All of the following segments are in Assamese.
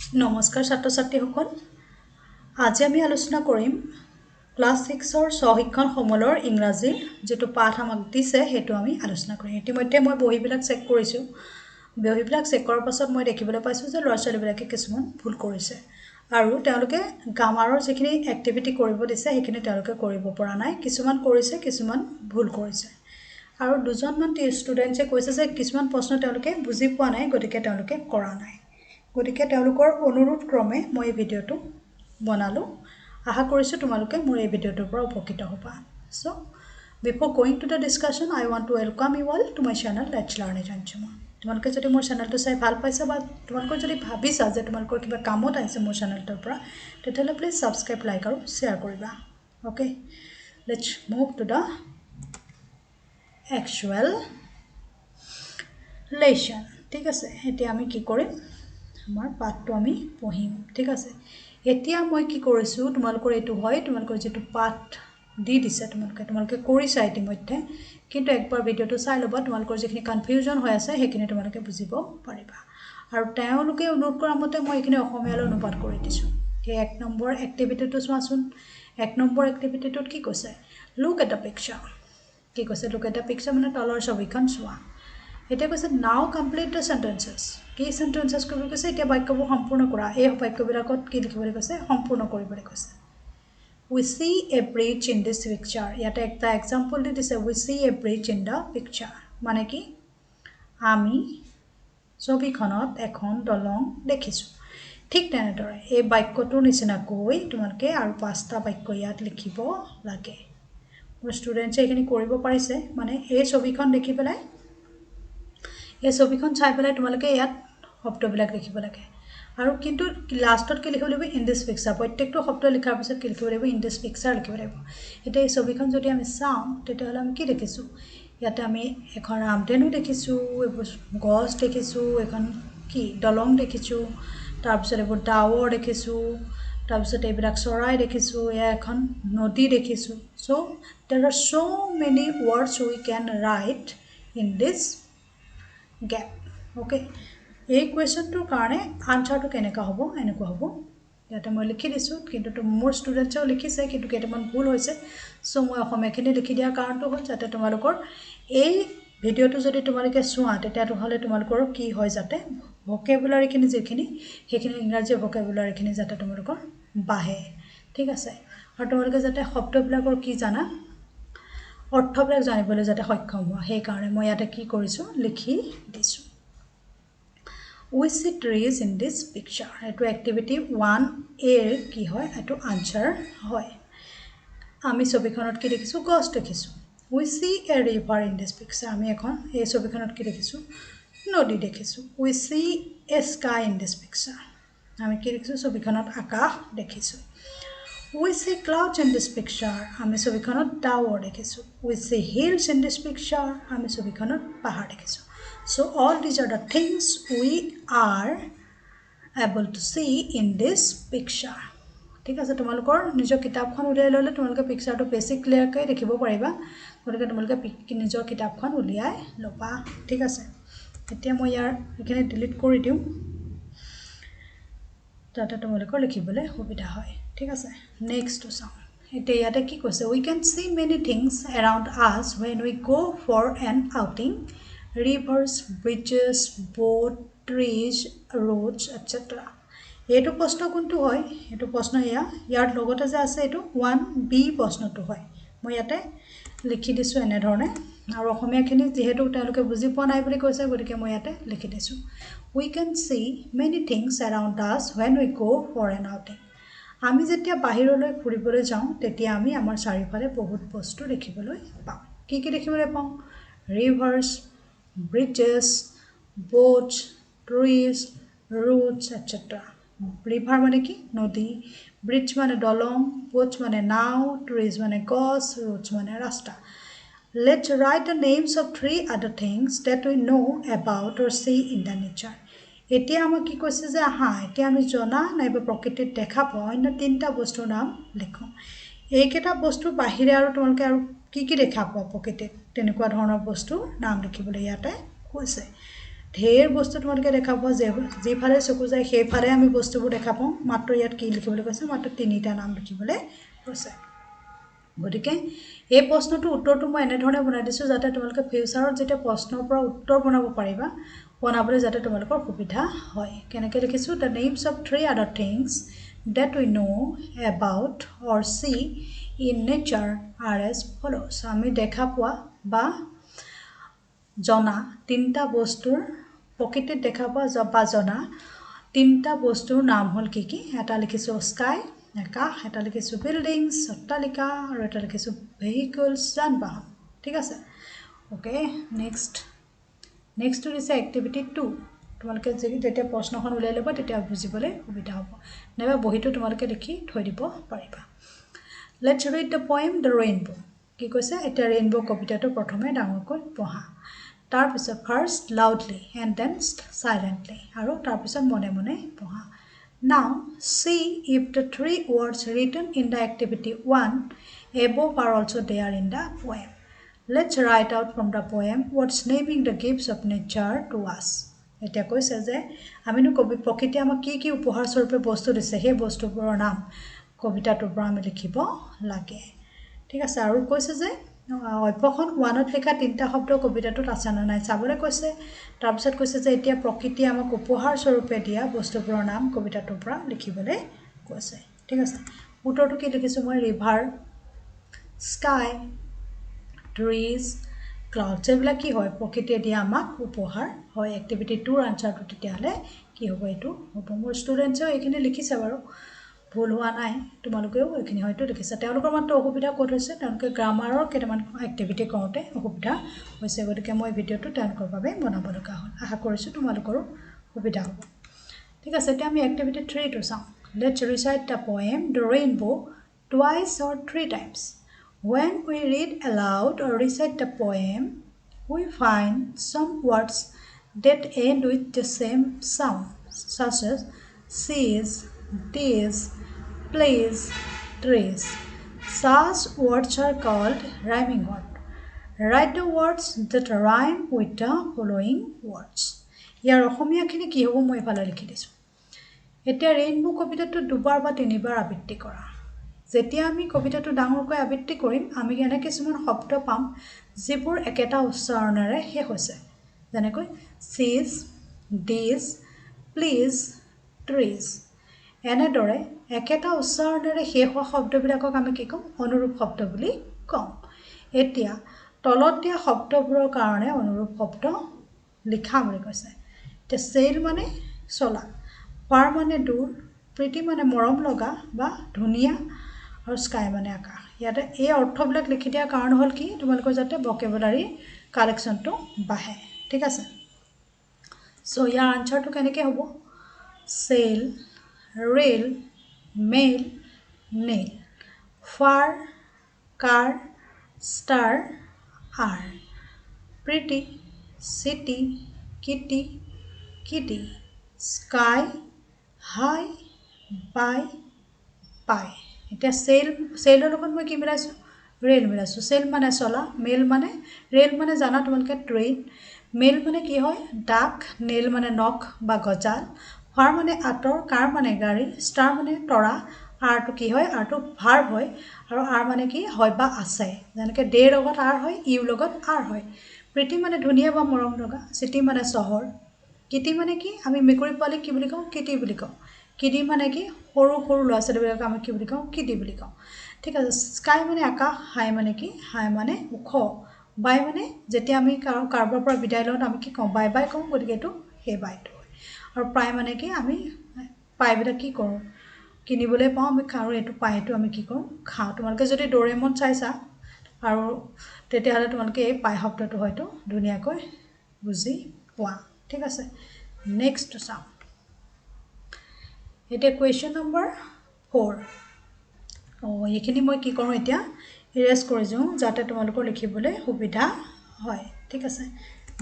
নমস্কাৰ ছাত্ৰ ছাত্ৰীসকল আজি আমি আলোচনা কৰিম ক্লাছ 6ৰ সহশিক্ষণ সমলৰ ইংৰাজীৰ যেটো পাঠ আমাক দিছে হেতু আমি আলোচনা কৰিম ইতিমধ্যে মই বহিবিলাক চেক কৰিছো বহিবিলাক চেক কৰাৰ পাছত মই দেখিবলৈ পাইছো যে ল'ৰা ছোৱালীবিলাকে কিছুমান ভুল কৰিছে আৰু তেওঁলোকে গ্ৰামাৰৰ যিখিনি এক্টিভিটি কৰিব দিছে সেইখিনি তেওঁলোকে কৰিব পৰা নাই কিছুমান কৰিছে কিছুমান ভুল কৰিছে আৰু দুজনমান ষ্টুডেন্টছে কৈছে যে কিছুমান প্ৰশ্ন তেওঁলোকে বুজি পোৱা নাই গতিকে তেওঁলোকে কৰা নাই গতিকে তেওঁলোকৰ অনুৰোধ ক্ৰমে মই এই ভিডিওটো বনালো আশা কৰিছো তোমালোকে মোৰ এই ভিডিওটোৰ পৰা উপকৃত হ'বা so before going to the discussion I want to welcome you all to my channel let's learn at আনচুমা তোমালোকে যদি মোৰ চেনেলটো চাই ভাল পাইছা বা তোমালোকৰ যদি ভাবিছা যে তোমালোকৰ কিবা কামত আহিছে মোৰ চেনেলটোৰ পৰা তেতিয়াহ'লে প্লিজ সাবস্ক্ৰাইব লাইক আৰু শেয়াৰ কৰিবা okay let's move to the actual lesson ঠিক আছে এতিয়া আমি কি কৰিম আমাৰ পাঠটো আমি পঢ়িম ঠিক আছে এতিয়া মই কি কৰিছো তোমালোকৰ এটো হয় তোমালোকৰ যেটো পাঠ দি দিছে তোমালোকে কৰিছা ইতিমধ্যে কিন্তু একবাৰ ভিডিওটো চাই লবা তোমালোকৰ যিখিনি কনফিউজন হৈ আছে সেইখিনি তোমালোকে বুজিব পাৰিবা আৰু তেওঁলোকে অনুৰোধ কৰা মতে মই এইখিনি অসমীয়ালৈ অনুবাদ কৰি দিছো এই এক নম্বৰ এক্টিভিটিটো চোৱাচোন এক নম্বৰ এক্টিভিটিটোত কি কৈছে লুক এট দ্য পিকচাৰ কি কৈছে লুক এট দ্য পিকচাৰ মানে তলৰ ছবিখন চোৱা এটা কৈছে নাও কমপ্লিট দ্য সেন্টেন্সেস কি সেন্টেন্সেস কৰিব কৈছে এতিয়া বাক্যবোৰ সম্পূৰ্ণ কৰা এই বাক্যবিলাকত কি লিখিবলৈ কৈছে সম্পূৰ্ণ কৰিবলৈ কৈছে we see a bridge in this picture ইয়াতে একটা एग्जांपल দি দিছে we see a bridge in the picture মানে কি আমি ছবিখনত এখন দলং দেখিছো ঠিক তেনেদৰে এই বাক্যটোৰ নিচিনা কৈ তোমালোকে আৰু পাঁচটা বাক্য ইয়াত লিখিব লাগে মোৰ ষ্টুডেন্টছে এখিনি কৰিব পাৰিছে মানে এই ছবিখন দেখি পেলাই এই ছবিখন চাই পেলাই তোমালোকে ইয়াত শব্দবিলাক লিখিব লাগে আৰু কিন্তু লাষ্টত কি লিখিব লাগিব ইন দিস পিকচাৰ প্ৰত্যেকটো শব্দ লিখাৰ পিছত কি লিখিব লাগিব ইন দিস পিকচাৰ লিখিব লাগিব এটা এই ছবিখন যদি আমি চাওঁ তেতিয়াহ'লে আমি কি দেখিছো ইয়াতে আমি এখন ৰামধেনু দেখিছো গছ দেখিছো এখন কি দলং দেখিছো তাৰ পিছত এবোৰ ডাৱৰ দেখিছো তাৰ পিছত এইবিলাক চৰাই দেখিছো এয়া এখন নদী দেখিছো so there are so many words we can write in this gap okay এই কোৱেশ্চনটোৰ কাৰণে আনসাৰটো কেনেকা হ'ব এনেকুৱা হ'ব ইয়াতে মই লিখি দিছো কিন্তু মোৰ ষ্টুডেন্টছেও লিখিছে কিন্তু কেইটামান ভুল হৈছে সো মই অসমীয়াখিনি লিখি দিয়াৰ কাৰণটো হ'ল যাতে তোমালোকৰ এই ভিডিওটো যদি তোমালোকে চোৱা তেতিয়াহ'লে তোমালোকৰ কি হয় যাতে ভোকেবুলাৰিখিনি যেখিনি সেইখিনি ইংৰাজী ভোকেবুলাৰিখিনি যাতে তোমালোকৰ বাহে ঠিক আছে আৰু তোমালোকে যাতে শব্দবিলাকৰ কি জানা অৰ্থবিলাক জানিবলৈ যাতে সক্ষম হোৱা সেই কাৰণে মই ইয়াতে কি কৰিছো লিখি দিছো we see trees in this picture এটো activity 1a কি হয় এটো আনসাৰ হয় আমি ছবিখনত কি দেখিছো গছ দেখিছো we see a river in this picture আমি এখন এই ছবিখনত কি দেখিছো নদী দেখিছো we see a sky in this picture আমি কি দেখিছো ছবিখনত আকাশ দেখিছো we see clouds in this picture আমি ছবিখনত ডাৱৰ দেখিছো we see hills in this picture আমি ছবিখনত পাহাৰ দেখিছো so all these are the things we are able to see in this picture ঠিক আছে তোমালোকৰ নিজৰ কিতাপখন উলিয়াই ললে তোমালোকে পিকচাৰটো বেছি ক্লিয়াৰকৈ দেখিব পাৰিবা গতিকে তোমালোকে নিজৰ কিতাপখন উলিয়াই লবা ঠিক আছে এতিয়া মই ইয়াৰ এখানে ডিলিট কৰি দিম যাতে তোমালোকৰ লিখিবলৈ সুবিধা হয় ঠিক আছে নেক্সট টু চাও এতিয়া ইয়াতে কি কৈছে we can see many things around us when we go for an outing rivers bridges boat trees roads etc এটো প্ৰশ্ন কোনটো হয় এটো প্ৰশ্ন ইয়াৰ লগতে যে আছে এটো 1b প্ৰশ্নটো হয় মই ইয়াতে লিখি দিছো এনে ধৰণে আৰু অসমীয়াখিনি যেহেতু তেওঁলোকে বুজি পোৱা নাই বুলি কৈছে গতিকে মই ইয়াতে লিখি দিছো we can see many things around us when we go for an outing আমি যেতিয়া বাহিৰলৈ ফুৰিবলৈ যাওঁ তেতিয়া আমি আমাৰ চাৰিওফালে বহুত বস্তু দেখিবলৈ পাওঁ কি কি দেখিবলৈ পাওঁ rivers bridges boats trees roads etc river মানে কি নদী bridge মানে দলং boats মানে নাও trees মানে গছ roads মানে ৰাস্তা let's write the names of three other things that we know about or see in the nature এতিয়া আমাক কি কৈছে যে এতিয়া আমি জনা নাইবা প্ৰকৃতিত দেখা পোৱা অন্য তিনটা বস্তুৰ নাম লিখো এইকেইটা বস্তু বাহিৰে আৰু তোমালোকে আৰু কি কি দেখা পোৱা প্ৰকৃতিত তেনেকুৱা ধৰণৰ বস্তুৰ নাম লিখিবলৈ ইয়াতে কৈছে ঢেৰ বস্তু তোমালোকে দেখা পোৱা যিফালে চকু যায় সেইফালে আমি বস্তুবোৰ দেখা পাওঁ মাত্ৰ ইয়াত কি লিখিবলৈ কৈছে মাত্ৰ তিনিটা নাম লিখিবলৈ কৈছে গতিকে এই প্ৰশ্নটো উত্তৰটো মই এনেধৰণে বনাই দিছোঁ যাতে তোমালোকে ফিউচাৰত যেতিয়া প্ৰশ্নৰ পৰা উত্তৰ বনাব পাৰিবা বনাবলৈ যাতে তোমালোকৰ সুবিধা হয় কেনেকৈ লিখিছোঁ the names of 3 other things that we know about or see in nature are as follows আমি দেখা পোৱা বা জনা তিনিটা বস্তুৰ প্ৰকৃতিত দেখা পোৱা বা জনা তিনিটা বস্তুৰ নাম হ'ল কি কি এটা লিখিছোঁ স্কাই আকাশ এটা লিখিছোঁ বিল্ডিংছ অট্টালিকা আৰু এটা লিখিছোঁ ভেহিকলছ যান-বাহন ঠিক আছে ওকে নেক্সটটো দিছে এক্টিভিটি 2 তোমালোকে যেতিয়া প্ৰশ্নখন উলিয়াই ল'বা তেতিয়া বুজিবলৈ সুবিধা হ'ব নাইবা বহিটো তোমালোকে লিখি থৈ দিব পাৰিবা let's read the poem the rainbow কি কৈছে এতিয়া ৰেইনবো কবিতাটো প্ৰথমে ডাঙৰকৈ পঢ়া তাৰপিছত first loudly and then silently আৰু তাৰপিছত মনে মনে পঢ়া Now, see if the 3 words written in the activity 1 above are also there in the poem. Let's write out from the poem what's naming the gifts of nature to us. এতিয়া কৈছে যে আমিনো প্ৰকৃতি আমাক কি কি উপহাৰ স্বৰূপে বস্তু দিছে সেই বস্তুবোৰৰ নাম কবিতাটোৰ পৰা আমি লিখিব লাগে ঠিক আছে আৰু কৈছে যে অভ্যাসখন 1ত লিখা তিনিটা শব্দ কবিতাটোত আছে না নাই চাবলৈ কৈছে তাৰপিছত কৈছে যে এতিয়া প্ৰকৃতি আমাক উপহাৰ স্বৰূপে দিয়া বস্তুবোৰৰ নাম কবিতাটোৰ পৰা লিখিবলৈ কৈছে ঠিক আছে উত্তৰটো কি লিখিছোঁ মই ৰিভাৰ স্কাই ট্ৰিজ ক্লাউডছ এইবিলাক কি হয় প্ৰকৃতিয়ে দিয়া আমাক উপহাৰ হয় এক্টিভিটি 2ৰ আনচাৰটো তেতিয়াহ'লে কি হ'ব এইটো হ'ব মোৰ ষ্টুডেণ্টছেও এইখিনি লিখিছে বাৰু ভুল হোৱা নাই তোমালোকেও এইখিনি হয়তো লিখিছে তেওঁলোকৰ মাত্ৰ অসুবিধা ক'ত হৈছে তেওঁলোকে গ্ৰামাৰৰ কেইটামান এক্টিভিটি কৰোঁতে অসুবিধা হৈছে গতিকে মই ভিডিঅ'টো তেওঁলোকৰ বাবে বনাব লগা হ'ল আশা কৰিছোঁ তোমালোকৰো সুবিধা হ'ব ঠিক আছে এতিয়া আমি এক্টিভিটি 3টো চাওঁ let's recite the poem the rainbow twice or 3 times when we read aloud or recite the poem we find some words that end with the same sound such as seas days please trees such words are called rhyming words write the words that rhyme with the following words ইয়াৰ অসমীয়াখিনি কি হ'ব মই এফালে লিখি দিছোঁ এতিয়া ৰেইনবো কবিতাটো দুবাৰ বা তিনিবাৰ আবৃত্তি কৰা যেতিয়া আমি কবিতাটো ডাঙৰকৈ আবৃত্তি কৰিম আমি এনে কিছুমান শব্দ পাম যিবোৰ একেটা উচ্চাৰণেৰে শেষ হৈছে যেনেকৈ seas days please trees এনেদৰে একেটা উচ্চাৰণেৰে শেষ হোৱা শব্দবিলাকক আমি কি ক'ম অনুৰূপ শব্দ বুলি ক'ম এতিয়া তলত দিয়া শব্দবোৰৰ কাৰণে অনুৰূপ শব্দ লিখা বুলি কৈছে এতিয়া চেইল মানে চলা ফাৰ মানে দূৰ প্ৰীতি মানে মৰম লগা বা ধুনীয়া আৰু স্কাই মানে আকাশ ইয়াতে এই অৰ্থবিলাক লিখি দিয়াৰ কাৰণ হ'ল কি তোমালোকৰ যাতে ভকেবুলাৰী কালেকশ্যনটো বাঢ়ে ঠিক আছে চ' ইয়াৰ আনচাৰটো কেনেকৈ হ'ব sail rail mail nail far car star are pretty city kitty kitty sky high by pie এতিয়া চেইলৰ লগত মই কি মিলাইছোঁ ৰেল মিলাইছোঁ চেইল মানে চলা মেইল মানে ৰেল মানে জানা তোমালোকে ট্ৰেইন মেইল মানে কি হয় ডাক নেইল মানে নখ বা গজাল ফাৰ মানে আঁতৰ কাৰ মানে গাড়ী ষ্টাৰ মানে তৰা আৰটো কি হয় আৰটো ভাৰ্ব হয় আৰু আৰ মানে কি হয় বা আছে যেনেকৈ ডেৰ লগত আৰ হয় ইউ লগত আৰ হয় প্ৰীতি মানে ধুনীয়া বা মৰম লগা চিটি মানে চহৰ কিটি মানে কি আমি মেকুৰী পোৱালিক কি বুলি কওঁ কিটি বুলি কওঁ কিটি মানে কি সৰু সৰু ল'ৰা ছোৱালীবিলাকক আমি কি বুলি কওঁ কিটি বুলি কওঁ ঠিক আছে স্কাই মানে আকাশ হাই মানে কি হাই মানে ওখ বাই মানে যেতিয়া আমি কাৰোবাৰ পৰা বিদায় লওঁ আমি কি কওঁ বাই বাই কওঁ গতিকে এইটো সেই বাইটো হয় আৰু প্ৰায় মানে কি আমি পাইবিলাক কি কৰোঁ কিনিবলৈ পাওঁ আমি আৰু এইটো পাইটো আমি কি কৰোঁ খাওঁ তোমালোকে যদি ডৰেমন চাইছা আৰু তেতিয়াহ'লে তোমালোকে এই পাই শব্দটো হয়তো ধুনীয়াকৈ বুজি পোৱা ঠিক আছে নেক্সট চাওঁ এতিয়া কুৱেশ্যন নম্বৰ 4 এইখিনি মই কি কৰোঁ এতিয়া ইৰেজ কৰি দিওঁ যাতে তোমালোকৰ লিখিবলৈ সুবিধা হয় ঠিক আছে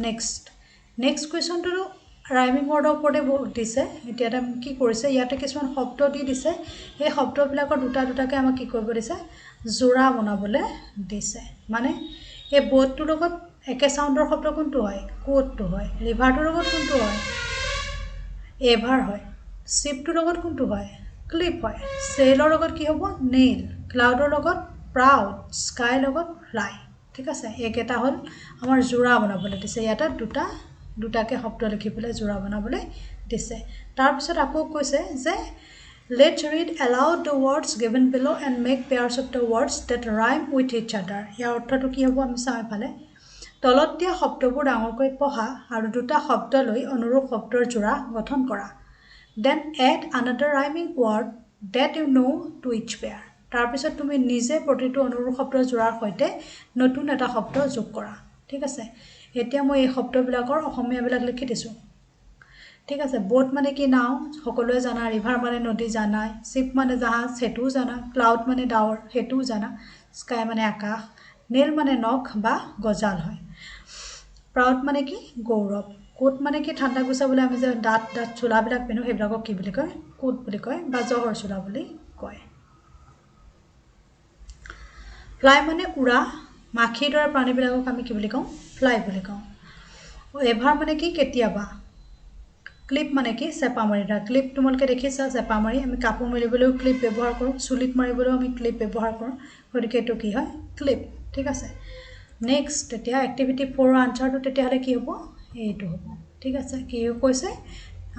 নেক্সট কুৱেশ্যনটো ৰাইমিং ৱৰ্ডৰ ওপৰতে দিছে এতিয়া এটা কি কৰিছে ইয়াতে কিছুমান শব্দ দি দিছে সেই শব্দবিলাকৰ দুটাকৈ আমাক কি কৰিব দিছে যোৰা বনাবলৈ দিছে মানে এই বৰ্ডটোৰ লগত একে সাউন্ডৰ শব্দ কোনটো হয় কোটটো হয় ৰিভাৰটোৰ লগত কোনটো হয় এভাৰ হয় শিপটোৰ লগত কোনটো হয় ক্লিপ হয় সেলৰ লগত কি হ'ব নেইল ক্লাউডৰ লগত প্ৰাউড স্কাই লগত ফ্লাই ঠিক আছে একেটা হল আমাৰ জোৰা বনাবলৈ দিছে ইয়াতে দুটাকে শব্দ লিখিবলৈ জোৰা বনাবলৈ দিছে তাৰ পিছত আকৌ কৈছে যে let's read aloud the words given below and make pairs of the words that rhyme with each other ইয়াৰ অৰ্থটো কি হ'ব আমি চাই পালে তলত দিয়া শব্দবোৰ ডাঙৰকৈ পঢ়া আৰু দুটা শব্দ লৈ অনুৰূপ শব্দৰ জোৰা গঠন কৰা then add another rhyming word that you know to each pair তাৰ পিছত তুমি নিজে প্ৰতিটো অনুৰূপ শব্দৰ জোৰাৰ সৈতে নতুন এটা শব্দ যোগ কৰা ঠিক আছে এতিয়া মই এই শব্দবিলাকৰ অসমীয়াবিলাক লিখি দিছো ঠিক আছে বোট মানে কি নাও সকলোৱে জানা ৰিভাৰ মানে নদী জানাই শিপ মানে জাহাজ হেতু জানা ক্লাউড মানে ডাৱৰ হেতু জানা স্কাই মানে আকাশ নেল মানে নখ বা গজাল হয় প্ৰাউড মানে কি গৌৰৱ কোট মানে কি ঠাণ্ডা গুছাবলৈ আমি যে দাঁত চুলাবিলাক পিনো সেইবিলাকক কি বুলি কয় কোট বুলি কয় বা জহৰ চুলা বুলি কয় ফ্লাই মানে উৰা মাখিৰ দৰে প্ৰাণীবিলাকক আমি কি বুলি কওঁ ফ্লাই বুলি কওঁ এভাৰ মানে কি কেতিয়াবা ক্লিপ মানে কি চেপা মাৰি দা ক্লিপ তোমালকে দেখিছা চেপা মাৰি আমি কাপোৰ মেলিবলৈও ক্লিপ ব্যৱহাৰ কৰোঁ চুলিত মাৰিবলৈও আমি ক্লিপ ব্যৱহাৰ কৰোঁ গতিকে এইটো কি হয় ক্লিপ ঠিক আছে নেক্সট তেতিয়া এক্টিভিটি 4 আনসাৰটো তেতিয়া হলে কি হ'ব এইটো হ'ব ঠিক আছে কি কৈছে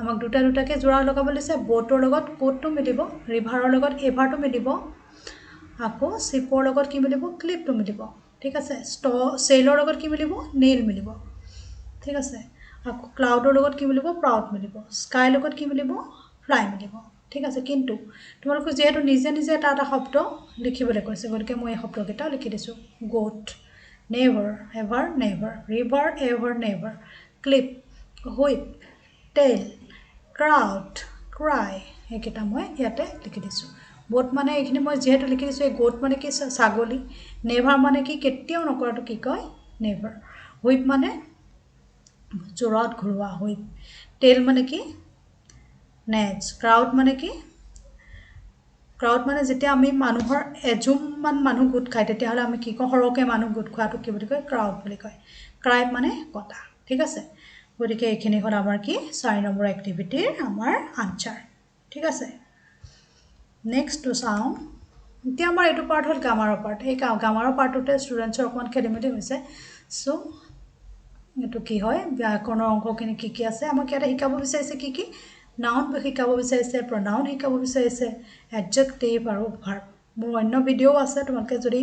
আমাক দুটাকে জোৰা লগাব লৈছে বোটৰ লগত কোটটো মিলিব ৰিভাৰৰ লগত এভাৰটো মিলিব আকৌ শিপৰ লগত কি মিলিব ক্লিপটো মিলিব ঠিক আছে সেলৰ লগত কি মিলিব নেইল মিলিব ঠিক আছে আকৌ ক্লাউডৰ লগত কি মিলিব প্ৰাউড মিলিব স্কাই লগত কি মিলিব ফ্লাই মিলিব ঠিক আছে কিন্তু তোমালোক যেহেতু নিজে এটা শব্দ লিখিবলৈ কৈছে গতিকে মই এই শব্দকেইটা লিখি দিছো গোট never ever never river ever never clip whip tail crowd cry এইকেইটা মই ইয়াতে লিখি দিছো গোট মানে এইখিনি মই যেহেতু লিখি দিছো এই গোট মানে কি ছাগলী নেভাৰ মানে কি কেতিয়াও নকৰাটো কি কয় নেভাৰ হুইপ মানে জোৰত ঘুৰোৱা হুইপ টেইল মানে কি নেজ ক্ৰাউড মানে কি ক্ৰাউড মানে যেতিয়া আমি মানুহৰ এজুমমান মানুহ গোট খায় তেতিয়াহলে আমি কি কওঁ সৰহকে মানুহ গোট খোৱাটো কি বুলি কয় ক্ৰাউড বুলি কয় ক্ৰাই মানে কটা ঠিক আছে গতিকে এইখিনি হ'ল আমাৰ কি 4 নম্বৰ এক্টিভিটিৰ আমাৰ আনসাৰ ঠিক আছে নেক্সট টু চাওঁ এতিয়া আমাৰ এইটো পাৰ্ট হ'ল গ্ৰামাৰৰ পাৰ্ট এই গ্ৰামাৰৰ পাৰ্টতে ষ্টুডেণ্টছৰ অকমান খেলিমেলি হৈছে সো এটো কি হয় ব্যাকৰণৰ অংকখিনি কি আছে আমাক ইয়াতে শিকাব বিচাৰিছে কি নাউন শিকাব বিচাৰিছে প্ৰনাউন শিকাব বিচাৰিছে এডজেক্টিভ আৰু ভাৰ্ব মোৰ অন্য ভিডিও আছে তোমালোকে যদি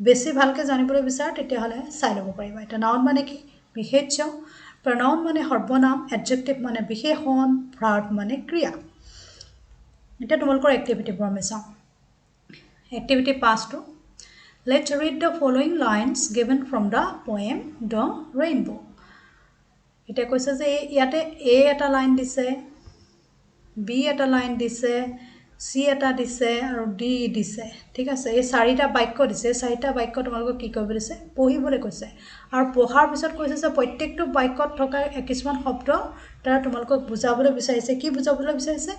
বেছি ভালকে জানিবলৈ বিচাৰা তেতিয়াহলে চাই ল'ব পাৰিবা এটা নাউন মানে কি বিশেষ্য প্ৰনাউন মানে সৰ্বনাম এডজেক্টিভ মানে বিশেষণ ভাৰ্ব মানে ক্ৰিয়া এটা তোমালোকৰ এক্টিভিটিবোৰ আমি চাওঁ activity 5 Let's read the following lines given from the poem The Rainbow এটা কৈছে যে ইয়াতে A এটা লাইন দিছে B এটা লাইন দিছে C এটা দিছে আৰু D দিছে ঠিক আছে এই চাৰিটা বাক্য দিছে চাৰিটা বাক্য তোমালোকক কি কৰিব দিছে পঢ়িবলৈ কৈছে আৰু পঢ়াৰ পিছত কৈছে যে প্ৰত্যেকটো বাক্যত থকা কিছুমান শব্দ তাৰ তোমালোকক বুজাবলৈ বিচাৰিছে কি বুজাবলৈ বিচাৰিছে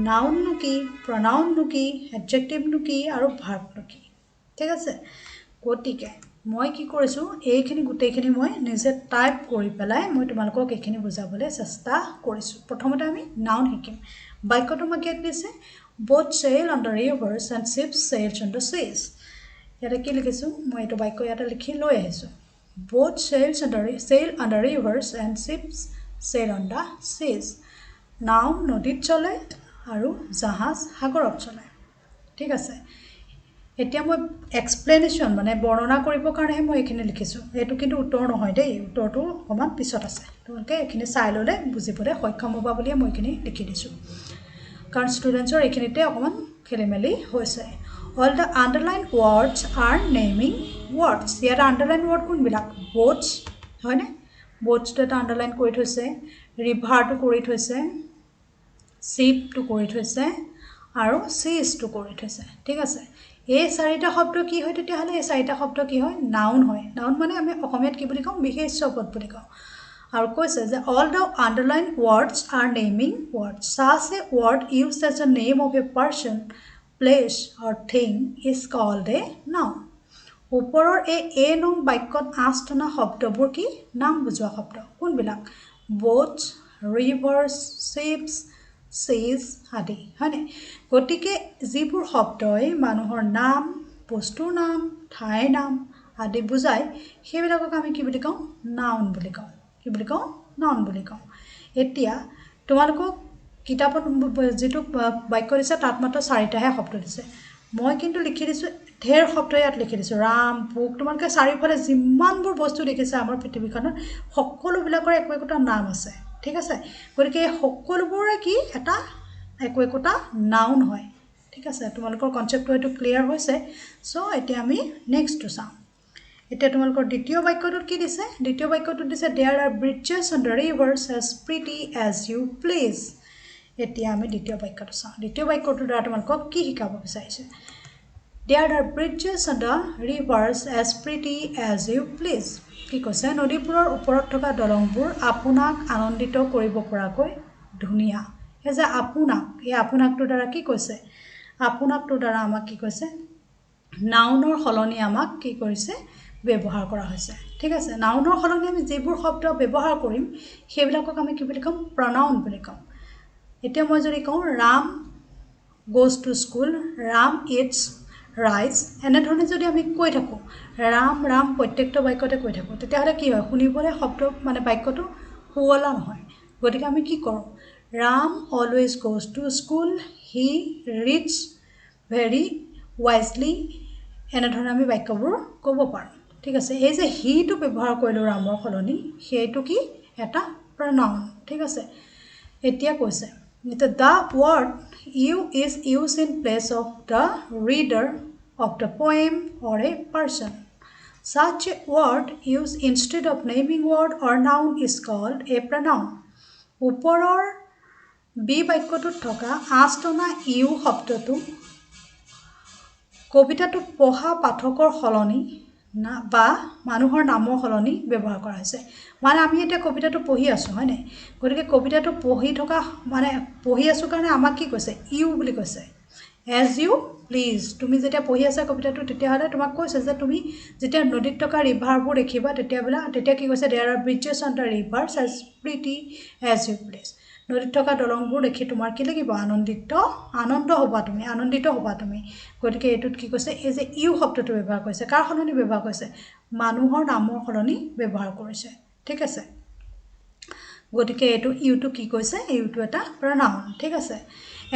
নাউন নো কি প্ৰনাউন নো কি এডজেক্টিভ নো কি আৰু ভাৰ্ব নো কি ঠিক আছে গতিকে মই কি কৰিছো এইখিনি গুটেইখিনি মই নিজে টাইপ কৰি পেলাই মই তোমালোকক এইখিনি বুজাবলৈ চেষ্টা কৰিছো প্ৰথমতে আমি নাউন শিকিম বাক্যটো মই কি দিছে both sail on the rivers and ships sail on the seas ইয়াতে কি লিখিছো মই এটো বাক্য ইয়াতে লিখি লৈ আহিছো both sail on the rivers and ships sail on the seas নাও নদীত চলে আৰু জাহাজ সাগৰত চলে ঠিক আছে এতিয়া মই এক্সপ্লেনেশন মানে বৰ্ণনা কৰিবৰ কাৰণে মই এখিনি লিখিছো এটো কিন্তু উত্তৰ নহয় দেই উত্তৰটো অকমান পিছত আছে তোমালোকে এখিনি চাই ললে বুজিবলৈ সক্ষম হ'বা বুলি মই এখিনি লিখি দিছো কাৰণ ষ্টুডেণ্টছৰ এখিনিতে অকমান খেলিমেলি হৈছে all the underlined words are naming words year underline word কোনবিলাক boats হয়নে boats টো এটা underline কৰি থৈছে river টো কৰি থৈছে ship টো কৰি থৈছে আৰু seas টো কৰি থৈছে ঠিক আছে এই চাৰিটা শব্দ কি হয় তেতিয়াহলে এই চাৰিটা শব্দ কি হয় নাউন হয় নাউন মানে আমি অসমীয়াত কি বুলি কওঁ বিশেষ্য পদ বুলি কওঁ আৰু কৈছে যে all the underlined words are naming words such a word used as a name of a person place or thing is called a noun ওপৰৰ এই নং বাক্যত 8টা শব্দবোৰ কি নাম বুজোৱা শব্দ কোনবিলাক boats rivers ships seas আদি হয়নে গতিকে যিবোৰ শব্দই মানুহৰ নাম বস্তুৰ নাম ঠাইৰ নাম আদি বুজায় সেইবিলাকক আমি কি বুলি কওঁ নাউন বুলি কওঁ কি বুলি কওঁ নাউন বুলি কওঁ এতিয়া তোমালোকক কিতাপত যেটো বাক্য দিছে তাত মাত্ৰ 4টাহে শব্দ দিছে মই কিন্তু লিখি দিছো ঢেৰ শব্দ ইয়াত লিখি দিছো ৰাম ভোক তোমালোকে চাৰিওফালে যিমানবোৰ বস্তু দেখিছে আমাৰ পৃথিৱীখনত সকলোবিলাকৰ একোটা নাম আছে ঠিক আছে গতিকে সকলোবোৰে কি এটা একোটা নাউন হয় ঠিক আছে তোমালোকৰ কনসেপ্টটো এটো ক্লিয়াৰ হৈছে সো এতিয়া আমি নেক্সটটো চাম এতিয়া তোমালোকৰ দ্বিতীয় বাক্যটোত কি দিছে দ্বিতীয় বাক্যটোত দিছে there are bridges on the rivers as pretty as you please এতিয়া আমি দ্বিতীয় বাক্যটো চাম দ্বিতীয় বাক্যটোৰ দ্বাৰা তোমালোকক কি শিকাব বিচাৰিছে there are bridges on the rivers as pretty as you please কি কৈছে নদীবোৰৰ ওপৰত থকা দলংবোৰ আপোনাক আনন্দিত কৰিব পৰাকৈ ধুনিয়া এই যে আপোনাক এই আপোনাকটোৰ দ্বাৰা কি কৈছে আপোনাকটোৰ দ্বাৰা আমাক কি কৈছে নাউনৰ হলনি আমাক কি কৰিছে ব্যৱহাৰ কৰা হৈছে ঠিক আছে নাউনৰ হলনি আমি যিবোৰ শব্দ ব্যৱহাৰ কৰিম সেইবিলাকক আমি কি বুলি কম pronoun বুলি কম এতিয়া মই যদি কওঁ Ram goes to school Ram eats rice এনে ধৰণে যদি আমি কৈ থাকো ৰাম ৰাম প্ৰত্যেকটো বাক্যতে কৈ থাকো তেতিয়াহলে কি হয় শুনিবলৈ শব্দ মানে বাক্যটো শুৱলা নহয় গতিকে আমি কি কৰোঁ Ram always goes to school he reads very wisely এনে ধৰণে আমি বাক্যবোৰ ক'ব পাৰোঁ ঠিক আছে এই যে হি টো ব্যৱহাৰ কৰিলো ৰামৰ হলনি সেইটো কি এটা pronoun ঠিক আছে এতিয়া কৈছে the word you is used in place of the reader of the poem or a person such a word used instead of naming word or noun is called a pronoun ওপৰৰ বি বাক্যটোত থকা 8টা ইউ শব্দটো কবিতাটো পঢ়া পাঠকৰ হলনি না বা মানুহৰ নামৰ হলনি ব্যৱহাৰ কৰা হৈছে মানে আমি এটা কবিতাটো পঢ়ি আছো হয় নাই গতিকে কবিতাটো পঢ়ি থকা মানে পঢ়ি আছো কাৰণে আমাক কি কৈছে ইউ বুলি কৈছে as you please তুমি যেতিয়া পঢ়ি আছা কবিতাটো তেতিয়া হলে তোমাক কৈছে যে তুমি যেতিয়া নদীত থকা ৰিভাৰবোৰ দেখিবা তেতিয়া কি কৈছে there are bridges on the rivers as pretty as you please নদীত থকা দলংবোৰ দেখি তোমাৰ কি লাগিব আনন্দিত হবা তুমি গতিকে এটুত কি কৈছে এই যে ইউ শব্দটো ব্যৱহাৰ কৰিছে কাৰ হলনি ব্যৱহাৰ কৰিছে মানুহৰ নামৰ হলনি ব্যৱহাৰ কৰিছে ঠিক আছে গতিকে এটু ইউটো কি কৈছে ইউটো এটা pronoun ঠিক আছে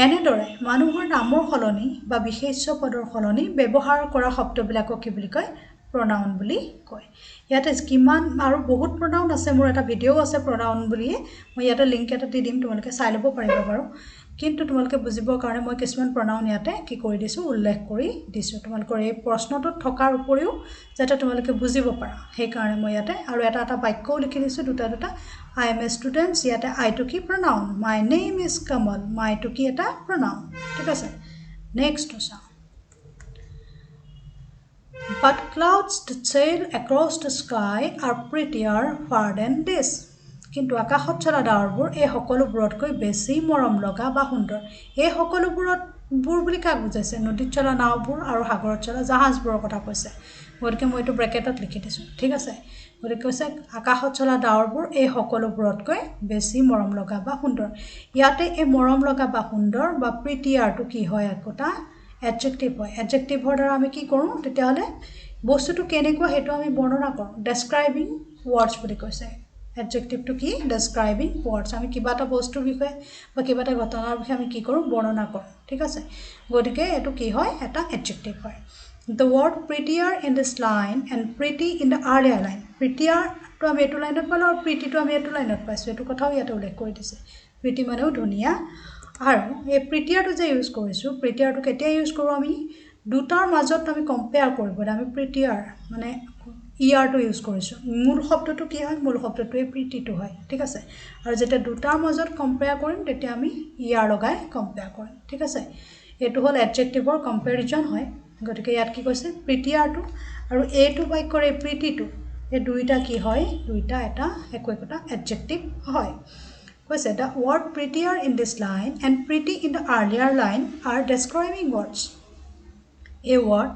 এনেদৰে মানুহৰ নামৰ হলনি বা বিশেষ্য পদৰ হলনি ব্যৱহাৰ কৰা শব্দবিলাকক কি বুলি কয় pronoun বুলি কয় ইয়াতে কিমান আৰু বহুত pronoun আছে মোৰ এটা ভিডিও আছে pronoun বুলি মই ইয়াতে লিংক এটা দি দিম তোমালোকে চাই ল'ব পাৰিবা বাৰু কিন্তু তোমালোকে বুজিবৰ কাৰণে মই কিছুমান pronoun ইয়াতে কি কৰি দিছো উল্লেখ কৰি দিছো তোমালোকৰ এই প্ৰশ্নটোত থকাৰ উপৰিও যাতে তোমালোকে বুজিব পাৰা সেই কাৰণে মই ইয়াতে আৰু এটা বাক্যও লিখি দিছো দুটা I am a student ইয়াতে I to কি pronoun my name is Kamal my to কি এটা pronoun ঠিক আছে নেক্সট চাও But clouds that sail across the sky are prettier far than this. কিন্তু আকাশত চলা ডাৱৰবোৰ এই সকলোবোৰতকৈ বেছি মৰম লগা বা সুন্দৰ এই সকলোবোৰত বুলি কাক বুজাইছে নদীত চলা নাওবোৰ আৰু সাগৰত চলা জাহাজবোৰৰ কথা কৈছে গতিকে মই এইটো ব্ৰেকেটত লিখি দিছো ঠিক আছে গতিকে কৈছে আকাশত চলা ডাৱৰবোৰ এই সকলোবোৰতকৈ বেছি মৰম লগা বা সুন্দৰ ইয়াতে এই মৰম লগা বা সুন্দৰ বা prettier টো কি হয় একোটা adjective হয় adjectiveৰ দ্বাৰা আমি কি কৰোঁ তেতিয়াহলে বস্তুটো কেনেকুৱা হেতু আমি বৰ্ণনা কৰোঁ describing words বুলি কৈছে adjective to কি describing words আমি কিবা এটা বস্তুৰ বিষয়ে বা কিবা এটা ঘটনাৰ বিষয়ে আমি কি কৰোঁ বৰ্ণনা কৰোঁ ঠিক আছে গতিকে এটো কি হয় এটা adjective হয় the word prettier in this line and pretty in the earlier line prettier to আমি এটো লাইনত পালো আৰু pretty to আমি এটো লাইনত পাইছো এটো কথাও ইয়াতে উল্লেখ কৰি দিছে pretty মানেও ধুনিয়া আৰু এই prettier to যে ইউজ কৰিছো prettier to কেতিয়া ইউজ কৰো আমি দুটাৰ মাজত আমি কম্পেয়াৰ কৰিব আমি prettier মানে er to ইউজ কৰিছো মূল শব্দটো কি হয় মূল শব্দটো এই pretty to হয় ঠিক আছে আৰু যেতিয়া দুটাৰ মাজত কম্পেয়াৰ কৰিম তেতিয়া আমি er লগাই কম্পেয়াৰ কৰিম ঠিক আছে এটো হল adjectiveৰ কম্পেৰিজন হয় গতিকে ইয়াত কি কৈছে prettier to আৰু এটো বাক্যৰ এই pretty to এই দুইটা কি হয় দুইটা এটা একোটা adjective হয় কৈছে the word prettier in this line and pretty in the earlier line are describing words a word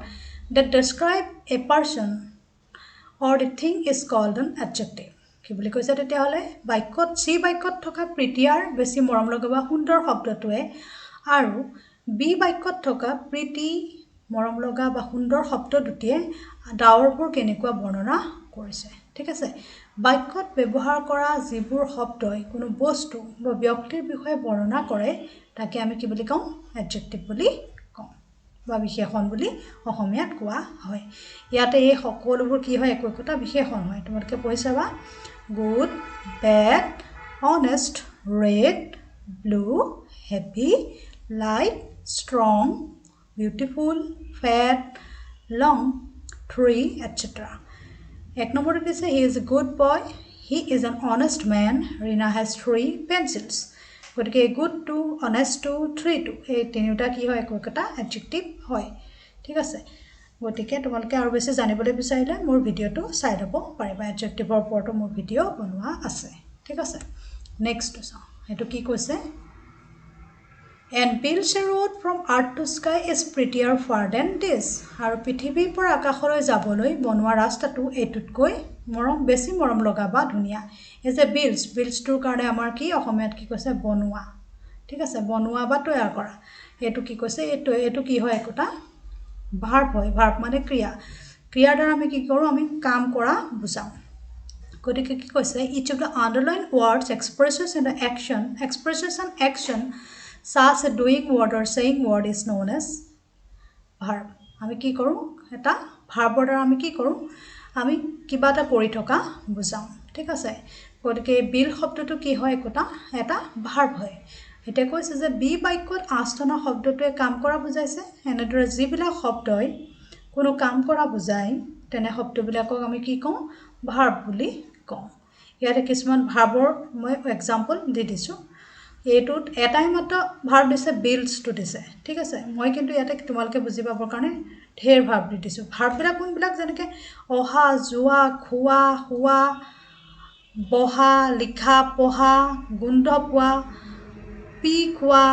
that describe a person or the thing is called an adjective. কি বুলি কৈছে তেতিয়াহ'লে বাক্যত বাক্যত থকা প্ৰীতিয়াৰ বেছি মৰম লগা বা সুন্দৰ শব্দটোৱে আৰু বি বাক্যত থকা প্ৰীতি মৰম লগা বা সুন্দৰ শব্দ দুটিয়ে ডাৱৰবোৰ কেনেকুৱা বৰ্ণনা কৰিছে ঠিক আছে বাক্যত ব্যৱহাৰ কৰা যিবোৰ শব্দই কোনো বস্তু বা ব্যক্তিৰ বিষয়ে বৰ্ণনা কৰে তাকে আমি কি বুলি কওঁ এডজেক্টিভ বুলি কওঁ বা বিশেষণ বুলি অসমীয়াত কোৱা হয় ইয়াতে এই সকলোবোৰ কি হয় একোটা বিশেষণ হয় তোমালোকে পঢ়িছা বা good bad honest red blue happy light strong beautiful fat long tree etc এক নম্বৰতে দিছে he is a good boy he is an honest man Rina has 3 pencils গতিকে good to honest to 3 to এই তিনিটা কি হয় একোটা এডজেক্টিভ হয় ঠিক আছে গতিকে তোমালোকে আৰু বেছি জানিবলৈ বিচাৰিলে মোৰ ভিডিওটো চাই ল'ব পাৰিবা এডজেক্টিভৰ ওপৰতো মোৰ ভিডিও বনোৱা আছে ঠিক আছে নেক্সট চাওঁ এটো কি কৈছে and builds a road from earth to sky is prettier far than this আৰু পৃথিৱীৰ পৰা আকাশলৈ যাবলৈ বনোৱা ৰাস্তাটো এটুটকৈ বেছি মৰম লগা বা ধুনিয়া is a builds টোৰ কাৰণে আমাৰ কি অসমীয়াত কি কৈছে বনোৱা ঠিক আছে বনোৱা বা তৈয়াৰ কৰা এটো কি কৈছে এটো কি হয় একোটা ভাৰ্ব হয় ভাৰ্ব মানে ক্ৰিয়াৰ দ্বাৰা আমি কি কৰো আমি কাম কৰা বুজাও গতিকে কি কৈছে each of the underlined words expresses an action such as doing word or saying word is known as verb আমি কি কৰো এটা ভাৰ্বৰ দ্বাৰা আমি কি কৰো আমি কিবা এটা কৰি থকা বুজাও ঠিক আছে গতিকে বিল শব্দটো কি হয় এটা ভাৰ্ব হয় এটা কৈছে যে বি বাক্যত আস্থনা শব্দটোৱে কাম কৰা বুজাইছে এনেদৰে যিবিলাক শব্দই কোনো কাম কৰা বুজায় তেনে শব্দবিলাকক আমি কি কওঁ ভাৰ্ব বুলি কওঁ ইয়াতে কিছুমান ভাৰ্বৰ মই এক্সাম্পল দি দিছো এটোত এটাই মাত্ৰ ভাৰ্ব দিছে বিল্ডছ টু দিছে ঠিক আছে মই কিন্তু ইয়াতে তোমালোকে বুজি পাবৰ কাৰণে ঢেৰ ভাৰ্ব দি দিছো ভাৰ্ববিলাক কোনবিলাক যেনেকৈ অহা যোৱা খোৱা হোৱা বহা লিখা পঢ়া গুন্ধ পোৱা পি খোৱা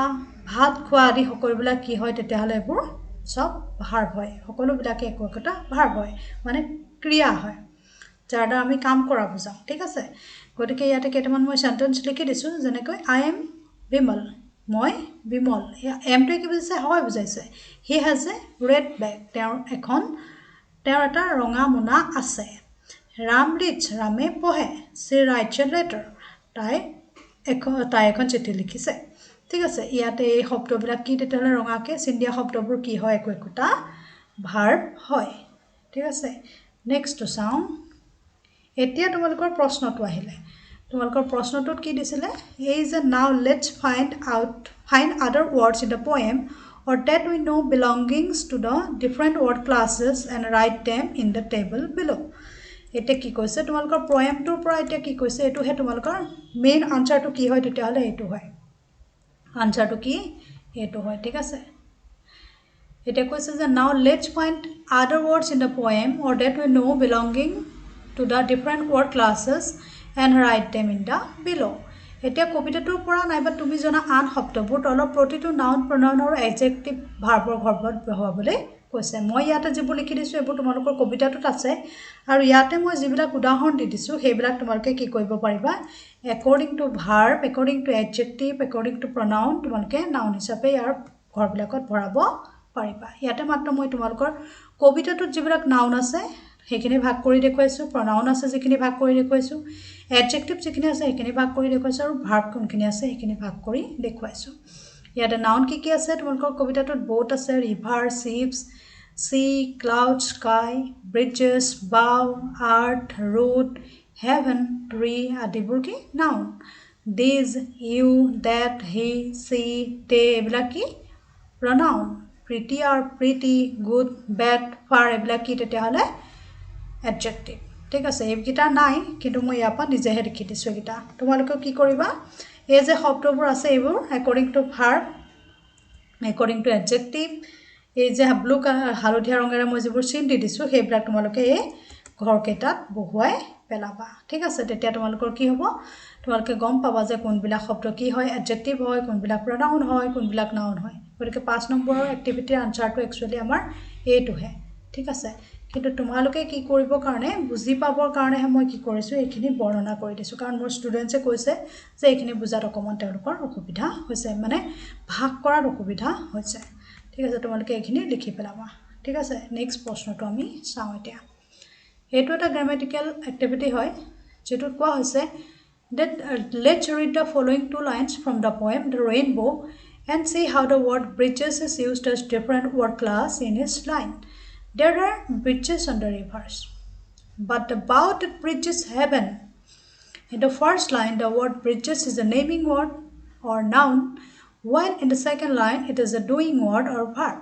ভাত খোৱা আদি সকলোবিলাক কি হয় তেতিয়াহ'লে এইবোৰ সব ভাৰ্ব হয় সকলোবিলাকে একোটা ভাৰ্ব হয় মানে ক্ৰিয়া হয় যাৰ দ্বাৰা আমি কাম কৰা বুজাওঁ ঠিক আছে গতিকে ইয়াতে কেইটামান মই সেন্টেন্স লিখি দিছো যেনেকৈ আই এম বিমল মই বিমল এমটো কি বুজাইছে হয় বুজাইছে হি হ্যাজ এ ৰেড বেগ তেওঁৰ এটা ৰঙা মোনা আছে ৰাম ৰিডছ ৰামে পঢ়ে সি ৰাইটছ এ লেটাৰ তাই এখন চিঠি লিখিছে ঠিক আছে ইয়াতে এই শব্দবিলাক কি তেতিয়াহ'লে ৰঙাকে চিন্দিয়া শব্দবোৰ কি হয় একোটা ভাৰ্ব হয় ঠিক আছে নেক্সট চাওঁ এতিয়া তোমালোকৰ প্ৰশ্নটো আহিলে তোমালোকৰ প্ৰশ্নটোত কি দিছিলে is now let's find other words in the poem or that we know belongings to the different word classes and write them in the table below এটা কি কৈছে তোমালোকৰ পোয়েমটোৰ পৰা এটা কি কৈছে এটো হে তোমালোকৰ মেইন আনসাৰটো কি হয় তেতিয়াহলে এটো হয় আনসাৰটো কি এটো হয় ঠিক আছে এটা কৈছে যে now let's find other words in the poem or that we know belonging to the different word classes and write them in the below এতিয়া কবিতাটোৰ পৰা নাইবা তুমি জনা আন শব্দবোৰ তলৰ প্ৰতিটো নাউন প্ৰনাউন আৰু এডজেক্টিভ ভাৰ্বৰ ঘৰত ব্যৱহাৰবলৈ কৈছে মই ইয়াতে যিবোৰ লিখি দিছো এইবোৰ তোমালোকৰ কবিতাটোত আছে আৰু ইয়াতে মই যিবিলাক উদাহৰণ দি দিছো সেইবিলাক তোমালোকে কি কৰিব পাৰিবা according to verb according to adjective according to pronoun তোমালোকে নাউন হিচাপে ইয়াৰ ঘৰবিলাকত ভৰাব পাৰিবা ইয়াতে মাত্ৰ মই তোমালোকৰ কবিতাটোত যিবিলাক নাউন আছে সেইখিনি ভাগ কৰি দেখুৱাইছো pronoun আছে যিখিনি ভাগ কৰি দেখুৱাইছো adjective যিখিনি আছে সেইখিনি ভাগ কৰি দেখুৱাইছো আৰু verb কোনখিনি আছে সেইখিনি ভাগ কৰি দেখুৱাইছো ইয়াতে নাউন কি আছে তোমালোকৰ কবিতাটোত boat আছে river ships sea cloud sky bridges bow earth road heaven tree আদিবোৰ কি noun this you that he she they এইবিলাক কি pronoun pretty or pretty good bad far এইবিলাক কি তেতিয়াহলে adjective ঠিক আছে এইকিটা নাই কিন্তু মই ইয়াপা নিজেহে লিখি দিছো এইকিটা তোমালোকে কি কৰিবা এই যে শব্দবোৰ আছে এইবোৰ according to verb according to adjective এই যে ব্লু হালধীয়া ৰঙেৰে মই যিবোৰ চিন দি দিছো সেইবিলাক তোমালোকে এই ঘৰকেটাত বহুৱাই পেলাবা ঠিক আছে তেতিয়া তোমালোকৰ কি হ'ব তোমালোকে গম পাবা যে কোনবিলাক শব্দ কি হয় adjective হয় কোনবিলাক pronoun হয় কোনবিলাক noun হয় গতিকে 5 নম্বৰৰ এক্টিভিটিৰ আনসাৰটো একচুয়ালি আমাৰ এইটো হে ঠিক আছে কিন্তু তোমালোকে কি কৰিব কাৰণে বুজি পাবৰ কাৰণে মই কি কৰিছো এইখিনি বৰ্ণনা কৰি দিছো কাৰণ মোৰ ষ্টুডেন্টছে কৈছে যে এইখিনি বুজাত অকমান তেওঁলোকৰ অসুবিধা হৈছে মানে ভাগ কৰাৰ অসুবিধা হৈছে ঠিক আছে তোমালোকে এইখিনি লিখি পেলাবা ঠিক আছে নেক্সট প্ৰশ্নটো আমি চাওঁ এতিয়া এইটো এটা গ্ৰামাটিক্যাল এক্টিভিটি হয় যেটোত কোৱা হৈছে that let's read the following two lines from the poem The Rainbow and see how the word bridges is used as different word class in each line. There are bridges on the rivers, but about the bridges heaven. In the first line, the word bridges is a naming word or noun, while in the second line, it is a doing word or verb.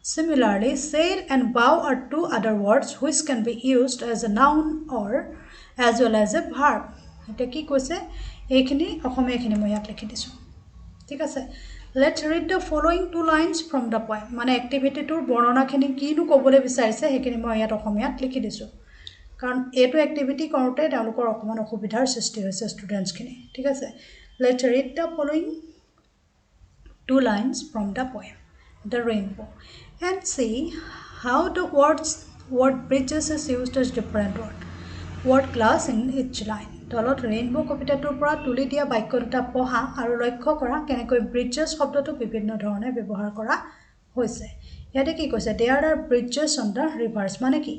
Similarly, sail and bow are two other words which can be used as a noun or as well as a verb. এটা কি কৈছে এইখিনি অসমীয়াখিনি মই ইয়াত লিখি দিছো ঠিক আছে let's read the following two lines from the poem মানে এক্টিভিটিটোৰ বৰ্ণনাখিনি কিনো ক'বলৈ বিচাৰিছে সেইখিনি মই ইয়াত অসমীয়াত লিখি দিছো কাৰণ এটো এক্টিভিটি কৰোতে তেওঁলোকৰ অকমান অসুবিধাৰ সৃষ্টি হৈছে ষ্টুডেন্টছখিনি ঠিক আছে let's read the following two lines from the poem The Rainbow and see how the word bridges is used as different word class in each line তলত ৰেইনবো কবিতাটোৰ পৰা তুলি দিয়া বাক্য দুটা পঢ়া আৰু লক্ষ্য কৰা কেনেকৈ ব্ৰিজেছ শব্দটো বিভিন্ন ধৰণে ব্যৱহাৰ কৰা হৈছে ইয়াতে কি কৈছে there are bridges on the rivers মানে কি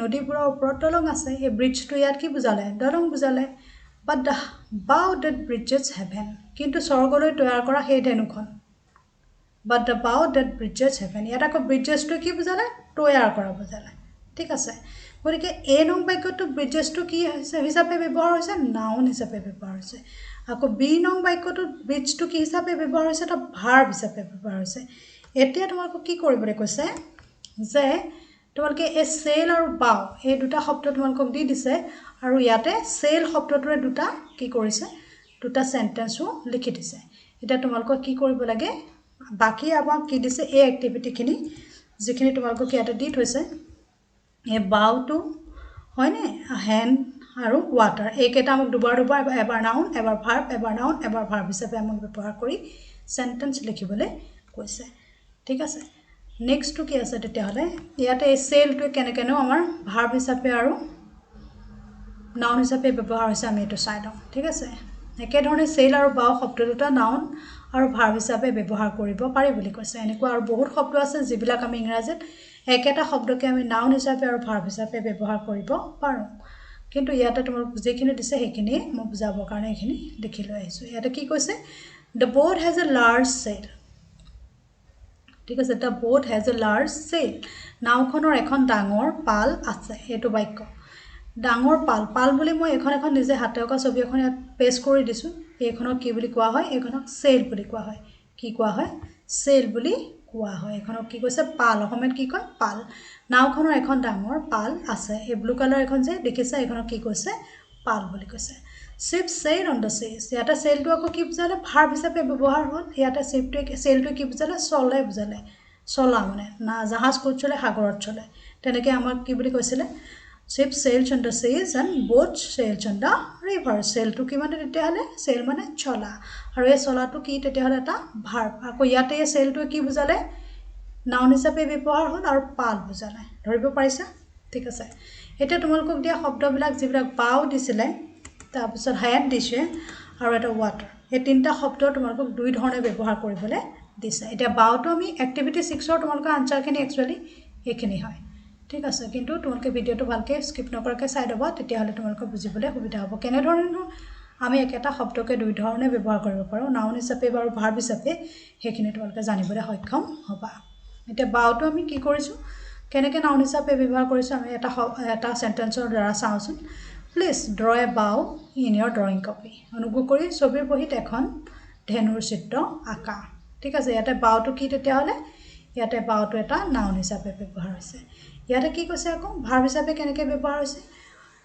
নদীবোৰৰ ওপৰত দলং আছে এই ব্ৰিজটো ইয়াত কি বুজালে দলং বুজালে বাট দা বাউ দ্যাট ব্ৰিজেছ হেভেন কিন্তু স্বৰ্গলৈ তৈয়াৰ কৰা সেই ধেনুখন বাট দা বাউ দ্যাট ব্ৰিজেছ হেভেন ইয়াত আকৌ ব্ৰিজেছটো কি বুজালে তৈয়াৰ কৰা বুজালে ঠিক আছে গতিকে এ নং বাক্যটো ব্ৰিজেছটো কি হিচাপে ব্যৱহাৰ হৈছে নাউন হিচাপে ব্যৱহাৰ হৈছে আকৌ বি নং বাক্যটো ব্ৰিজটো কি হিচাপে ব্যৱহাৰ হৈছে এটা ভাৰ্ব হিচাপে ব্যৱহাৰ হৈছে এতিয়া তোমালোকক কি কৰিবলৈ কৈছে যে তোমালোকে এ সেল আৰু বাও এই দুটা শব্দ তোমালোকক দি দিছে আৰু ইয়াতে সেল শব্দটোৰে দুটা কি কৰিছে দুটা সেন্টেন্সও লিখি দিছে এটা তোমালোকক কি কৰিব লাগে বাকি আমাক কি দিছে এই এক্টিভিটিখিনি যিখিনি তোমালোকক ইয়াতে দি থৈছে এ বাউটো হয়নে হ্যান্ড আৰু ওয়াটাৰ এইকেইটা আমাক দুবাৰ এবাৰ নাউন এবাৰ ভাৰ্ব এবাৰ নাউন এবাৰ ভাৰ্ব হিচাপে আমাক ব্যৱহাৰ কৰি সেন্টেন্স লিখিবলৈ কৈছে ঠিক আছে নেক্সটটো কি আছে তেতিয়াহলে ইয়াতে এই সেলটো কেনেকেনো আমাৰ ভাৰ্ব হিচাপে আৰু নাউন হিচাপে ব্যৱহাৰ হৈছে আমি এটো চাই লওঁ ঠিক আছে একে ধৰণে সেল আৰু বাও শব্দ দুটা নাউন আৰু ভাৰ্ব হিচাপে ব্যৱহাৰ কৰিব পাৰি বুলি কৈছে এনেকুৱা আৰু বহুত শব্দ আছে যিবিলাক আমি ইংৰাজীত একেটা শব্দকে আমি নাউন হিচাপে আৰু ভাৰ্ব হিচাপে ব্যৱহাৰ কৰিব পাৰো কিন্তু ইয়াতে তোমাক যেখিনি দিছে সেইখিনি মই বুজাবৰ কাৰণে এইখিনি লিখি লৈ আহিছো ইয়াতে কি কৈছে the boat has a large sail ঠিক আছে the boat has a large sail নাওখনৰ এখন ডাঙৰ পাল আছে এটো বাক্য ডাঙৰ পাল বুলি মই এখন নিজে হাতে অকা ছবি এখন ইয়াত পেস্ট কৰি দিছো এইখনক কি বুলি কোৱা হয় এইখনক সেল বুলি কোৱা হয় কি কোৱা হয় সেল বুলি কোৱা হয় এখনক কি কৈছে পাল অসমত কি কয় পাল নাওখনৰ এখন ডাঙৰ পাল আছে এই ব্লু কালাৰ এখন যে দেখিছে এখনক কি কৈছে পাল বুলি কৈছে শিপ sail on the seas ইয়াতে সেলটো আকৌ কি বুজালে ভাৰ্ব হিচাপে ব্যৱহাৰ হ'ল ইয়াতে সেলটো কি বুজালে চলে বুজালে চলা মানে না জাহাজ ক'ত চলে সাগৰত চলে তেনেকৈ আমাক কি বুলি কৈছিলে Ship sails on the seas and boats sails on the river. Sail to কি মানে তেতিয়াহলে sail মানে চলা আৰু এই চলাটো কি তেতিয়াহলে এটা ভাৰ্ব আকৌ ইয়াতে এই sailটো কি বুজালে নাউন হিচাপে ব্যৱহাৰ হ'ল আৰু পাল বুজালে ধৰিব পাৰিছা ঠিক আছে এটা তোমালোকক দিয়া শব্দবিলাক যিবিলাক বাও দিছিলে তাৰ পিছত হ্যান্ড দিছে আৰু এটা ওয়াটাৰ এই তিনটা শব্দ তোমালোকক দুই ধৰণে ব্যৱহাৰ কৰিবলৈ দিছে এতিয়া বাওটো আমি এক্টিভিটি 6 ৰ তোমালোকৰ আনসাৰখিনি একচুয়ালি এইখিনি হয় ঠিক আছে কিন্তু তোমালোকে ভিডিওটো ভালকে স্কিপ নকৰাকৈ চাই লবা তেতিয়াহলে তোমালোকৰ বুজিবলৈ সুবিধা হ'ব কেনে ধৰণৰ আমি একেটা শব্দকে দুই ধৰণে ব্যৱহাৰ কৰিব পাৰো নাউন হিচাপে বা ভাৰ্ব হিচাপে সেইখিনি তোমালোকে জানিবলৈ সক্ষম হ'বা এতিয়া বাওটো আমি কি কৰিছো কেনেকৈ নাউন হিচাপে ব্যৱহাৰ কৰিছো আমি এটা সেন্টেন্সৰ দ্বাৰা চাওঁচোন প্লিজ ড্ৰ এ বাও ইন ইয়োৰ ড্ৰয়িং কপি অনুগ্ৰহ কৰি ছবিৰ বহীত এখন ধেনুৰ চিত্ৰ আঁকা ঠিক আছে ইয়াতে বাওটো কি তেতিয়াহলে ইয়াতে বাওটো এটা নাউন হিচাপে ব্যৱহাৰ হৈছে ইয়াতে কি কৈছে আকৌ ভাৰ্ব হিচাপে কেনেকৈ ব্যৱহাৰ হৈছে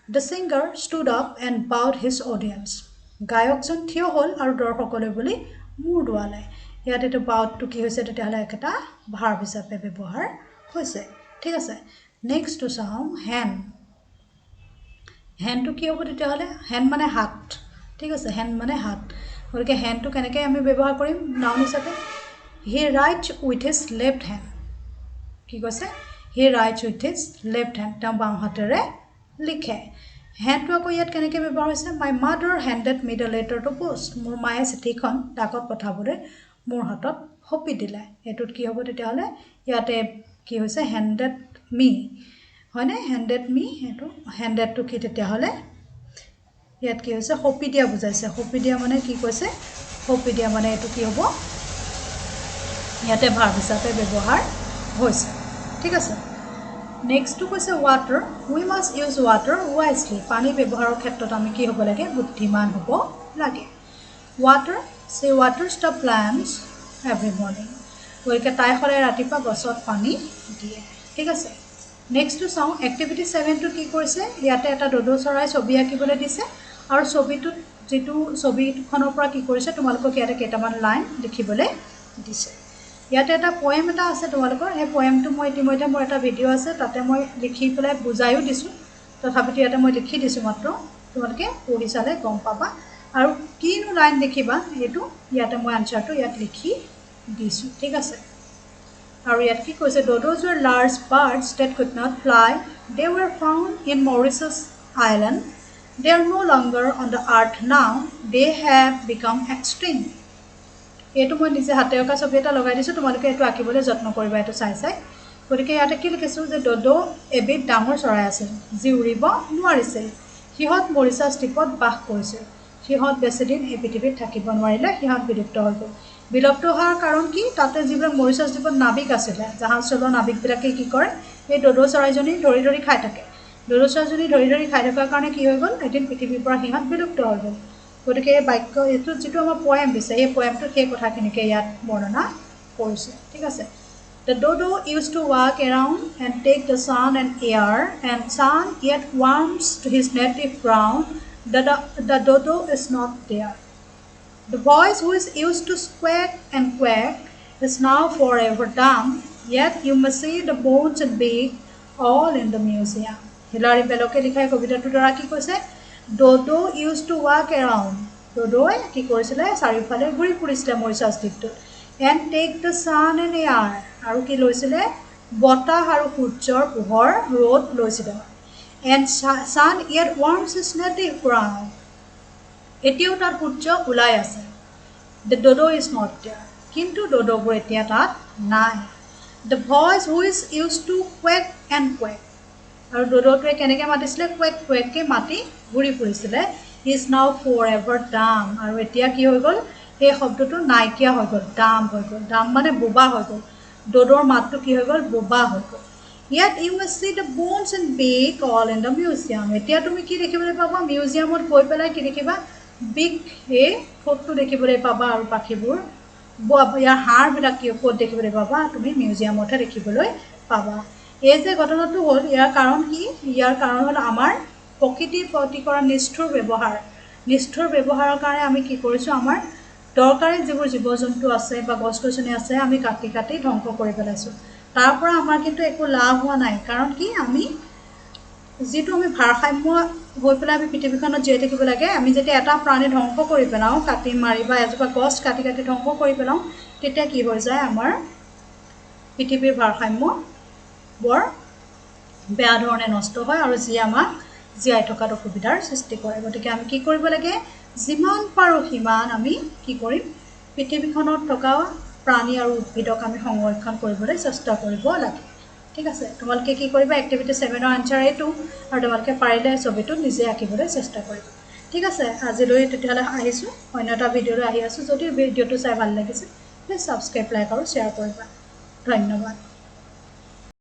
The singer stood up and bowed his audience গায়কজন থিয় হ'ল আৰু দৰ্শকলৈ বুলি মূৰ দুৱালে ইয়াতে তো বাউটো কি হৈছে তেতিয়াহলে একটা ভাৰ্ব হিচাপে ব্যৱহাৰ হৈছে ঠিক আছে নেক্সট টু চাও হ্যান্ডটো কি হ'ব তেতিয়াহলে হ্যান্ড মানে হাত ঠিক আছে হ্যান্ড মানে হাত গতিকে হ্যান্ডটো কেনেকৈ আমি ব্যৱহাৰ কৰিম নাউন হিচাপে he writes with his left hand কি কৈছে he writes with his left hand তেওঁ বাওঁ হাতেৰে লিখে হেণ্ডটো আকৌ ইয়াত কেনেকৈ ব্যৱহাৰ হৈছে my mother handed me the letter to post মোৰ মায়ে চিঠিখন ডাকত পঠাবলৈ মোৰ হাতত সঁপি দিলে এইটোত কি হ'ব তেতিয়াহ'লে ইয়াতে কি হৈছে হেণ্ডেড মি হয়নে হেণ্ডেড মি এইটো হেণ্ডেডটো কি তেতিয়াহ'লে ইয়াত কি হৈছে সঁপি দিয়া বুজাইছে সঁপি দিয়া মানে কি কৈছে সঁপি দিয়া মানে এইটো কি হ'ব ইয়াতে ভাৰ্ব হিচাপে ব্যৱহাৰ হৈছে ঠিক আছে নেক্সটটো কৈছে ৱাটাৰ উই মাষ্ট ইউজ ৱাটাৰ ৱাইজলি পানী ব্যৱহাৰৰ ক্ষেত্ৰত আমি কি হ'ব লাগে বুদ্ধিমান হ'ব লাগে ৱাটাৰ চে Waters the plants every morning গতিকে তাই সদায় ৰাতিপুৱা গছত পানী দিয়ে ঠিক আছে নেক্সটটো চাওঁ এক্টিভিটি 7টো কি কৰিছে ইয়াতে এটা ড'ডো চৰাই ছবি আঁকিবলৈ দিছে আৰু ছবিটোত যেটো ছবিখনৰ পৰা কি কৰিছে তোমালোকক ইয়াতে কেইটামান লাইন লিখিবলৈ দিছে ইয়াতে এটা পোয়েম এটা আছে তোমালোকৰ এই পোয়েমটো মই ইতিমধ্যে মোৰ এটা ভিডিঅ' আছে তাতে মই লিখি পেলাই বুজাইও দিছোঁ তথাপিতো ইয়াতে মই লিখি দিছোঁ মাত্ৰ তোমালোকে পঢ়ি চালে গম পাবা আৰু কিনো লাইন লিখিবা এইটো ইয়াতে মই আনচাৰটো ইয়াত লিখি দিছোঁ ঠিক আছে আৰু ইয়াত কি কৈছে dodos were large birds that could not fly they were found in Mauritius island they are no' longer on the earth now they have became extreme এইটো মই নিজে হাতে অঁকা ছবি এটা লগাই দিছোঁ তোমালোকে এইটো আঁকিবলৈ যত্ন কৰিবা এইটো চাই চাই গতিকে ইয়াতে কি লিখিছোঁ যে ড'ডো এবিধ ডাঙৰ চৰাই আছিল যি উৰিব নোৱাৰিছিল সিহঁত মৰিচাছ দ্বীপত বাস কৰিছিল সিহঁত বেছিদিন এই পৃথিৱীত থাকিব নোৱাৰিলে সিহঁত বিলুপ্ত হৈ গ'ল বিলুপ্ত হোৱাৰ কাৰণ কি তাতে যিবিলাক মৰিচাছ দ্বীপত নাবিক আছিলে জাহাজ চলোৱা নাবিকবিলাকে কি কৰে এই ড'ডো চৰাইজনী ধৰি ধৰি খাই থাকে ড'ডো চৰাইজনী ধৰি ধৰি খাই থকাৰ কাৰণে কি হৈ গ'ল এদিন পৃথিৱীৰ পৰা সিহঁত বিলুপ্ত হৈ গ'ল গতিকে এই বাক্য এইটো যিটো আমাৰ পয়েম দিছে এই পয়েমটো সেই কথাখিনিকে ইয়াত বৰ্ণনা কৰিছে ঠিক আছে The dodo used to walk around and take the sun and air and sun yet warms to his native ground the dodo is not there the voice who is used to squawk and quack is now forever dumb yet you must see the bones and beak all in the museum Hilary Belloc লিখা কবিতাটোৰ দ্বাৰা কি কৈছে Dodo used to walk around. Dodo কি কৰিছিলে চাৰিওফালে ঘূৰি ফুৰিছিলে মৰিচাছ দ্বীপটোত and take the sun and air আৰু কি লৈছিলে বতাহ আৰু সূৰ্যৰ পোহৰ ৰ'দ লৈছিলে and sun yet warms his native ground এতিয়াও তাত সূৰ্য ওলাই আছে the dodo is not there কিন্তু ডডোবোৰ এতিয়া তাত নাই the voice who is used to quack and quack আৰু ডডোটোৱে কেনেকৈ মাতিছিলে কুৱেক কুৱেককৈ মাতি ঘূৰি ফুৰিছিলে ইজ নাও ফৰ এভাৰ ডাম আৰু এতিয়া কি হৈ গ'ল সেই শব্দটো নাইকিয়া হৈ গ'ল ডাম হৈ গ'ল ডাম মানে বোবা হৈ গ'ল ডডোৰ মাতটো কি হৈ গ'ল বোবা হৈ গ'ল ইয়াত you must see the bones and big all in the museum এতিয়া তুমি কি দেখিবলৈ পাবা মিউজিয়ামত গৈ পেলাই কি দেখিবা বিগ এই ঠোঁটটো দেখিবলৈ পাবা আৰু পাখিবোৰ ইয়াৰ হাড়বিলাক কি ক'ত দেখিবলৈ পাবা তুমি মিউজিয়ামতহে দেখিবলৈ পাবা এই যে ঘটনাটো হ'ল ইয়াৰ কাৰণ কি ইয়াৰ কাৰণ হ'ল আমাৰ প্ৰকৃতিৰ প্ৰতি কৰা নিষ্ঠুৰ ব্যৱহাৰৰ কাৰণে আমি কি কৰিছোঁ আমাৰ দৰকাৰী যিবোৰ জীৱ জন্তু আছে বা গছ গছনি আছে আমি কাটি কাটি ধ্বংস কৰি পেলাইছোঁ তাৰ পৰা আমাৰ কিন্তু একো লাভ হোৱা নাই কাৰণ কি আমি যিটো আমি ভাৰসাম্য হৈ পেলাই আমি পৃথিৱীখনত জীয়াই থাকিব লাগে আমি যেতিয়া এটা প্ৰাণী ধ্বংস কৰি পেলাওঁ কাটি মাৰি বা এজোপা গছ কাটি কাটি ধ্বংস কৰি পেলাওঁ তেতিয়া কি হৈ যায় আমাৰ পৃথিৱীৰ ভাৰসাম্য বৰ বেয়া ধৰণে নষ্ট হয় আৰু যি আমাক জীয়াই থকাত অসুবিধাৰ সৃষ্টি কৰে গতিকে আমি কি কৰিব লাগে যিমান পাৰোঁ সিমান আমি কি কৰিম পৃথিৱীখনত থকা প্ৰাণী আৰু উদ্ভিদক আমি সংৰক্ষণ কৰিবলৈ চেষ্টা কৰিব লাগে ঠিক আছে তোমালোকে কি কৰিবা এক্টিভিটি 7ৰ আনচাৰ এইটো আৰু তোমালোকে পাৰিলে ছবিটো নিজে আঁকিবলৈ চেষ্টা কৰিবা ঠিক আছে আজিলৈ তেতিয়াহ'লে আহিছোঁ অন্য এটা ভিডিঅ'লৈ আহি আছোঁ যদি ভিডিঅ'টো চাই ভাল লাগিছে প্লিজ ছাবস্ক্ৰাইব লাইক আৰু শ্বেয়াৰ কৰিবা ধন্যবাদ